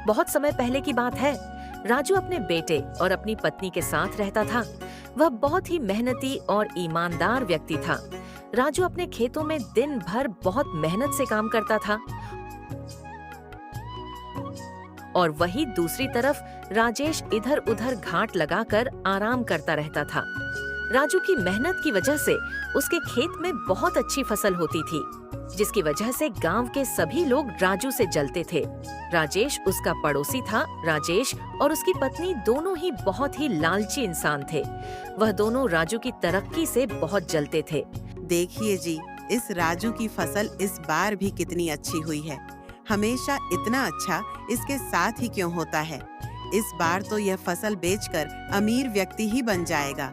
बहुत समय पहले की बात है। राजू अपने बेटे और अपनी पत्नी के साथ रहता था। वह बहुत ही मेहनती और ईमानदार व्यक्ति था। राजू अपने खेतों में दिन भर बहुत मेहनत से काम करता था और वही दूसरी तरफ राजेश इधर उधर घाट लगाकर आराम करता रहता था। राजू की मेहनत की वजह से उसके खेत में बहुत अच्छी फसल होती थी, जिसकी वजह से गांव के सभी लोग राजू से जलते थे। राजेश उसका पड़ोसी था। राजेश और उसकी पत्नी दोनों ही बहुत ही लालची इंसान थे। वह दोनों राजू की तरक्की से बहुत जलते थे। देखिए जी, इस राजू की फसल इस बार भी कितनी अच्छी हुई है। हमेशा इतना अच्छा इसके साथ ही क्यों होता है? इस बार तो यह फसल बेचकर अमीर व्यक्ति ही बन जाएगा।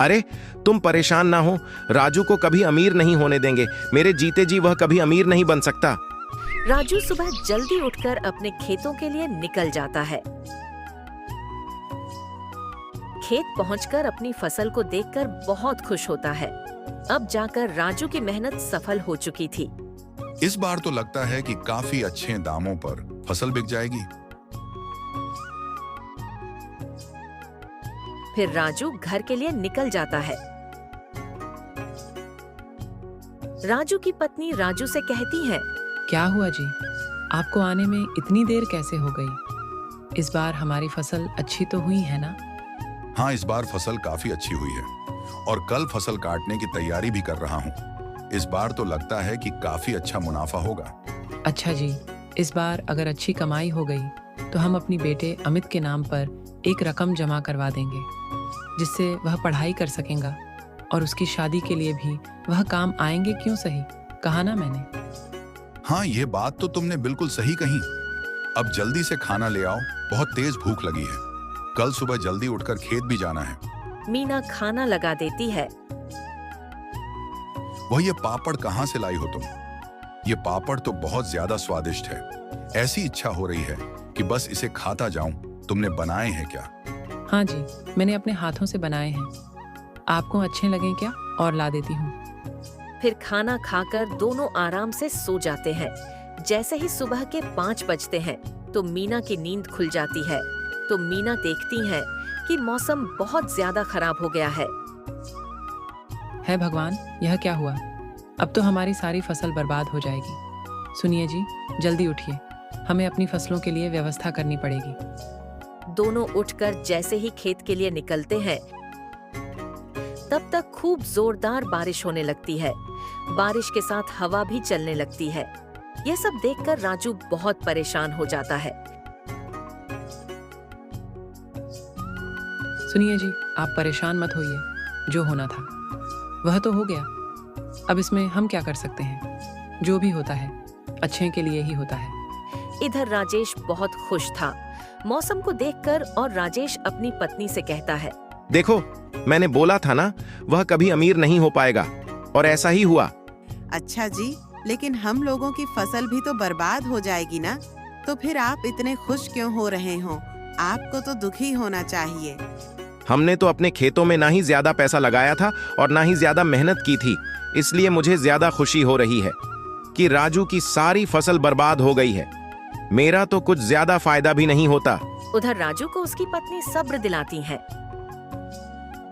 अरे तुम परेशान ना हो, राजू को कभी अमीर नहीं होने देंगे। मेरे जीते जी वह कभी अमीर नहीं बन सकता। राजू सुबह जल्दी उठकर अपने खेतों के लिए निकल जाता है। खेत पहुंचकर अपनी फसल को देखकर बहुत खुश होता है। अब जाकर राजू की मेहनत सफल हो चुकी थी। इस बार तो लगता है कि काफी अच्छे दामों पर फसल बिक जाएगी। फिर राजू घर के लिए निकल जाता है। राजू की पत्नी राजू से कहती है, क्या हुआ जी, आपको आने में इतनी देर कैसे हो गई? इस बार हमारी फसल अच्छी तो हुई है ना? हाँ, इस बार फसल काफी अच्छी हुई है और कल फसल काटने की तैयारी भी कर रहा हूँ। इस बार तो लगता है कि काफी अच्छा मुनाफा होगा। अच्छा जी, इस बार अगर अच्छी कमाई हो गई तो हम अपनी बेटे अमित के नाम पर एक रकम जमा करवा देंगे, जिससे वह पढ़ाई कर सकेगा और उसकी शादी के लिए भी वह काम आएंगे। क्यों सही कहा ना मैंने? हाँ, ये बात तो तुमने बिल्कुल सही कही। अब जल्दी से खाना ले आओ, बहुत तेज भूख लगी है। कल सुबह जल्दी उठकर खेत भी जाना है। मीना खाना लगा देती है। वह ये पापड़ कहाँ से लाई हो तुम? ये पापड़ तो बहुत ज्यादा स्वादिष्ट है। ऐसी इच्छा हो रही है कि बस इसे खाता जाऊं। तुमने बनाए हैं क्या? हाँ जी, मैंने अपने हाथों से बनाए हैं। आपको अच्छे लगे क्या? और ला देती हूँ। फिर खाना खाकर दोनों आराम से सो जाते हैं। जैसे ही सुबह के 5 बजते हैं तो मीना की नींद खुल जाती है। तो मीना देखती है कि मौसम बहुत ज्यादा खराब हो गया है। है भगवान, यह क्या हुआ? अब तो हमारी सारी फसल बर्बाद हो जाएगी। सुनिए जी, जल्दी उठिए, हमें अपनी फसलों के लिए व्यवस्था करनी पड़ेगी। दोनों उठकर जैसे ही खेत के लिए निकलते हैं, तब तक खूब जोरदार बारिश होने लगती है। बारिश के साथ हवा भी चलने लगती है। यह सब देखकर राजू बहुत परेशान हो जाता है। सुनिए जी, आप परेशान मत होइए। जो होना था वह तो हो गया। अब इसमें हम क्या कर सकते हैं? जो भी होता है अच्छे के लिए ही होता है। इधर राजेश बहुत खुश था मौसम को देखकर और राजेश अपनी पत्नी से कहता है, देखो, मैंने बोला था ना, वह कभी अमीर नहीं हो पाएगा, और ऐसा ही हुआ। अच्छा जी, लेकिन हम लोगों की फसल भी तो बर्बाद हो जाएगी ना? तो फिर आप इतने खुश क्यों हो रहे हो? आपको तो दुखी होना चाहिए। हमने तो अपने खेतों में ना ही ज्यादा पैसा लगाया था और ना ही ज्यादा मेहनत की थी, इसलिए मुझे ज्यादा खुशी हो रही है कि राजू की सारी फसल बर्बाद हो गई है। मेरा तो कुछ ज्यादा फायदा भी नहीं होता। उधर राजू को उसकी पत्नी सब्र दिलाती है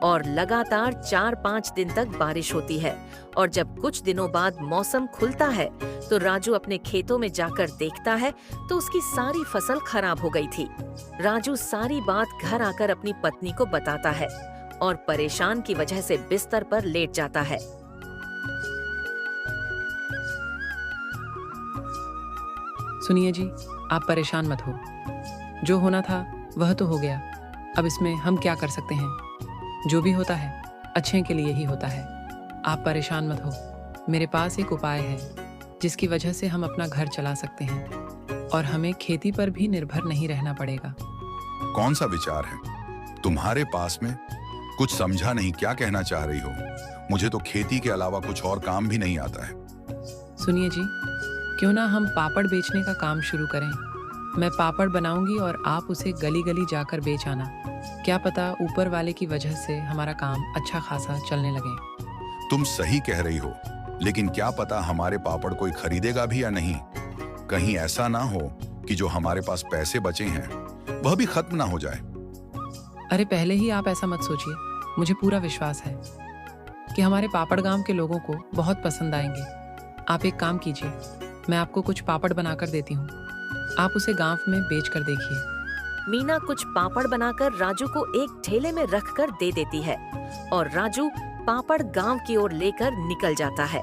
और लगातार 4-5 दिन तक बारिश होती है। और जब कुछ दिनों बाद मौसम खुलता है तो राजू अपने खेतों में जाकर देखता है तो उसकी सारी फसल खराब हो गई थी। राजू सारी बात घर आकर अपनी पत्नी को बताता है और परेशान की वजह से बिस्तर पर लेट जाता है। सुनिए जी, आप परेशान मत हो। जो होना था वह तो हो गया। अब इसमें हम क्या कर सकते हैं? जो भी होता है अच्छे के लिए ही होता है। आप परेशान मत हो। मेरे पास एक उपाय है जिसकी वजह से हम अपना घर चला सकते हैं और हमें खेती पर भी निर्भर नहीं रहना पड़ेगा। कौन सा विचार है तुम्हारे पास में? कुछ समझा नहीं, क्या कहना चाह रही हो? मुझे तो खेती के अलावा कुछ और काम भी नहीं आता है। सुनिए जी, क्यों ना हम पापड़ बेचने का काम शुरू करें। मैं पापड़ बनाऊंगी और आप उसे गली गली जाकर बेच आना। क्या पता ऊपर वाले की वजह से हमारा काम अच्छा खासा चलने लगे। तुम सही कह रही हो, लेकिन क्या पता हमारे पापड़ कोई खरीदेगा भी या नहीं। कहीं ऐसा ना हो कि जो हमारे पास पैसे बचे हैं वह भी खत्म ना हो जाए। अरे पहले ही आप ऐसा मत सोचिए। मुझे पूरा विश्वास है कि हमारे पापड़ गांव के लोगों को बहुत पसंद आएंगे। आप एक काम कीजिए, मैं आपको कुछ पापड़ बनाकर देती हूँ, आप उसे गांव में बेच कर देखिए। मीना कुछ पापड़ बनाकर राजू को एक ठेले में रखकर दे देती है और राजू पापड़ गांव की ओर लेकर निकल जाता है।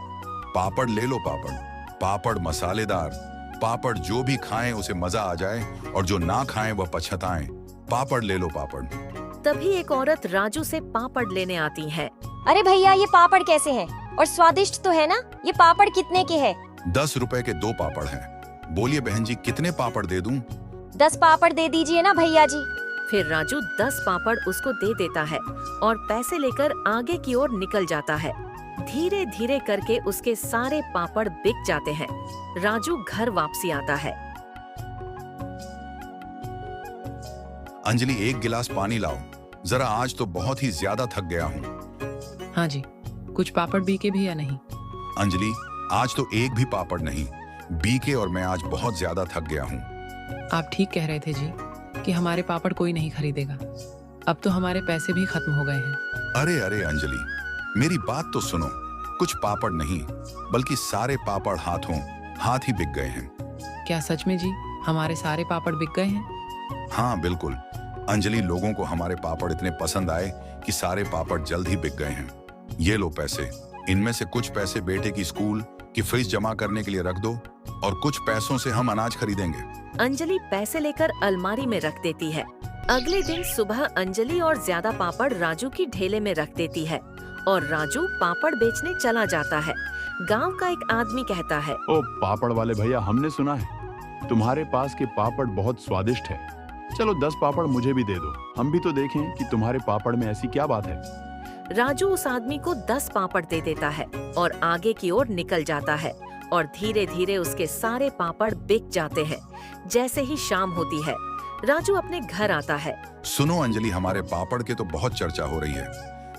पापड़ ले लो पापड़, पापड़ मसालेदार, पापड़ जो भी खाएं उसे मजा आ जाए और जो ना खाएं वह पछताएं। पापड़ ले लो पापड़। तभी एक औरत राजू से पापड़ लेने आती है। अरे भैया, ये पापड़ कैसे हैं? और स्वादिष्ट तो है ना? ये पापड़ कितने के हैं? 10 रुपए के 2 पापड़ हैं। बोलिए बहन जी, कितने पापड़ दे दूं? 10 पापड़ दे दीजिए ना भैया जी। फिर राजू 10 पापड़ उसको दे देता है और पैसे लेकर आगे की ओर निकल जाता है। धीरे धीरे करके उसके सारे पापड़ बिक जाते हैं। राजू घर वापसी आता है। अंजलि, 1 गिलास पानी लाओ जरा, आज तो बहुत ही ज्यादा थक गया हूँ। हाँ जी, कुछ पापड़ बीके भी या नहीं? अंजलि, आज तो एक भी पापड़ नहीं बीके और मैं आज बहुत ज्यादा थक गया हूँ। आप ठीक कह रहे थे जी कि हमारे पापड़ कोई नहीं खरीदेगा। अब तो हमारे पैसे भी खत्म हो गए हैं। अरे अरे अंजलि, मेरी बात तो सुनो। कुछ पापड़ नहीं बल्कि सारे पापड़ हाथों हाथ ही बिक गए हैं। क्या सच में जी हमारे सारे पापड़ बिक गए हैं? हाँ बिल्कुल अंजलि, लोगों को हमारे पापड़ इतने पसंद आए कि सारे पापड़ जल्द ही बिक गए हैं। ये लो पैसे, इनमें से कुछ पैसे बेटे की स्कूल की फीस जमा करने के लिए रख दो और कुछ पैसों से हम अनाज खरीदेंगे। अंजलि पैसे लेकर अलमारी में रख देती है। अगले दिन सुबह अंजलि और ज्यादा पापड़ राजू की ढेले में रख देती है और राजू पापड़ बेचने चला जाता है। गांव का एक आदमी कहता है, ओ पापड़ वाले भैया, हमने सुना है तुम्हारे पास के पापड़ बहुत स्वादिष्ट है। चलो 10 पापड़ मुझे भी दे दो, हम भी तो देखें कि तुम्हारे पापड़ में ऐसी क्या बात है। राजू उस आदमी को 10 पापड़ दे देता है और आगे की ओर निकल जाता है और धीरे धीरे उसके सारे पापड़ बिक जाते हैं। जैसे ही शाम होती है, राजू अपने घर आता है। सुनो अंजलि, हमारे पापड़ के तो बहुत चर्चा हो रही है।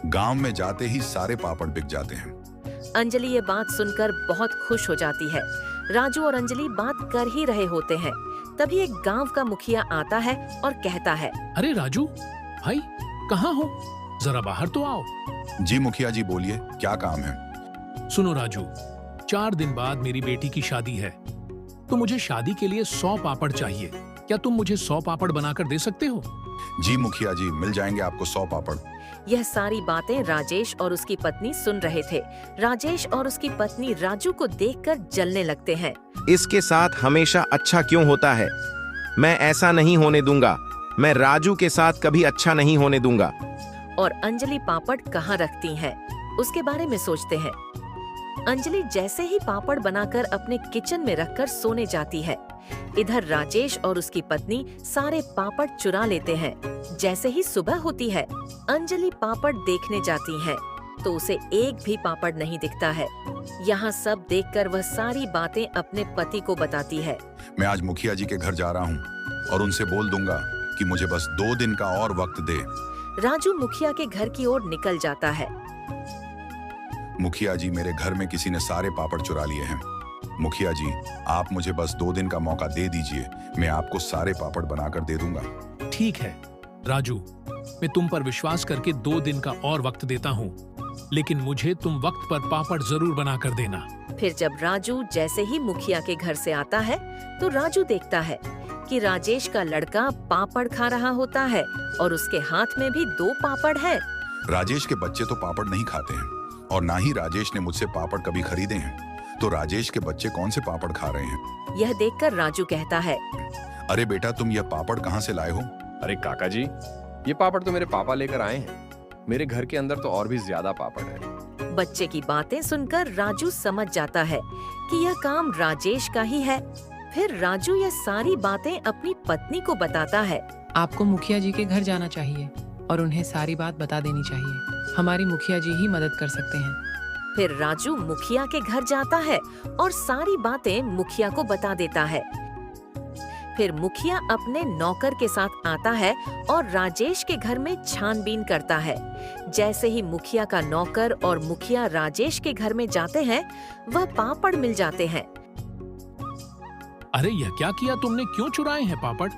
गांव में जाते ही सारे पापड़ बिक जाते हैं। अंजलि ये बात सुनकर बहुत खुश हो जाती है। राजू और अंजलि बात कर ही रहे होते हैं, तभी एक गांव का मुखिया आता है और कहता है, अरे राजू भाई, कहाँ हो? जरा बाहर तो आओ। जी मुखिया जी, बोलिए क्या काम है? सुनो राजू, 4 दिन बाद मेरी बेटी की शादी है, तो मुझे शादी के लिए 100 पापड़ चाहिए। क्या तुम मुझे 100 पापड़ बनाकर दे सकते हो? जी मुखिया जी, मिल जाएंगे आपको 100 पापड़। यह सारी बातें राजेश और उसकी पत्नी सुन रहे थे। राजेश और उसकी पत्नी राजू को देखकर जलने लगते हैं। इसके साथ हमेशा अच्छा क्यों होता है? मैं ऐसा नहीं होने दूंगा। मैं राजू के साथ कभी अच्छा नहीं होने दूंगा। और अंजलि पापड़ कहाँ रखती हैं, उसके बारे में सोचते हैं। अंजलि जैसे ही पापड़ बनाकर अपने किचन में रखकर सोने जाती है, इधर राजेश और उसकी पत्नी सारे पापड़ चुरा लेते हैं। जैसे ही सुबह होती है, अंजलि पापड़ देखने जाती है तो उसे एक भी पापड़ नहीं दिखता है। यहाँ सब देखकर वह सारी बातें अपने पति को बताती है। मैं आज मुखिया जी के घर जा रहा हूँ और उनसे बोल दूंगा कि मुझे बस 2 दिन का और वक्त दे। राजू मुखिया के घर की ओर निकल जाता है। मुखिया जी, मेरे घर में किसी ने सारे पापड़ चुरा लिए हैं। मुखिया जी, आप मुझे बस 2 दिन का मौका दे दीजिए, मैं आपको सारे पापड़ बनाकर दे दूंगा। ठीक है राजू, मैं तुम पर विश्वास करके 2 दिन का और वक्त देता हूँ, लेकिन मुझे तुम वक्त पर पापड़ जरूर बना कर देना। फिर जब राजू जैसे ही मुखिया के घर से आता है तो राजू देखता है कि राजेश का लड़का पापड़ खा रहा होता है और उसके हाथ में भी 2 पापड़ है। राजेश के बच्चे तो पापड़ नहीं खाते हैं और ना ही राजेश ने मुझसे पापड़ कभी खरीदे हैं, तो राजेश के बच्चे कौन से पापड़ खा रहे हैं? यह देखकर राजू कहता है, अरे बेटा, तुम यह पापड़ कहाँ से लाए हो? अरे काका जी, ये पापड़ तो मेरे पापा लेकर आए हैं। मेरे घर के अंदर तो और भी ज्यादा पापड़ है। बच्चे की बातें सुनकर राजू समझ जाता है कि यह काम राजेश का ही है। फिर राजू यह सारी बातें अपनी पत्नी को बताता है। आपको मुखिया जी के घर जाना चाहिए और उन्हें सारी बात बता देनी चाहिए। हमारी मुखिया जी ही मदद कर सकते हैं। फिर राजू मुखिया के घर जाता है और सारी बातें मुखिया को बता देता है। फिर मुखिया अपने नौकर के साथ आता है और राजेश के घर में छानबीन करता है। जैसे ही मुखिया का नौकर और मुखिया राजेश के घर में जाते हैं, वह पापड़ मिल जाते हैं। अरे यह क्या किया तुमने? क्यों चुराए हैं पापड़?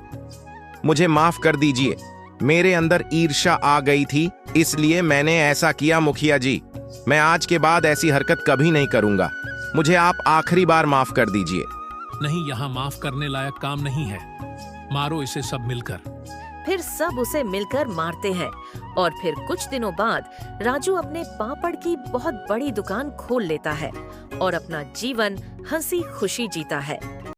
मुझे माफ कर दीजिए, मेरे अंदर ईर्ष्या आ गई थी, इसलिए मैंने ऐसा किया मुखिया जी। मैं आज के बाद ऐसी हरकत कभी नहीं करूंगा। मुझे आप आखिरी बार माफ कर दीजिए। नहीं, यहाँ माफ करने लायक काम नहीं है। मारो इसे सब मिलकर। फिर सब उसे मिलकर मारते हैं और फिर कुछ दिनों बाद राजू अपने पापड़ की बहुत बड़ी दुकान खोल लेता है और अपना जीवन हंसी खुशी जीता है।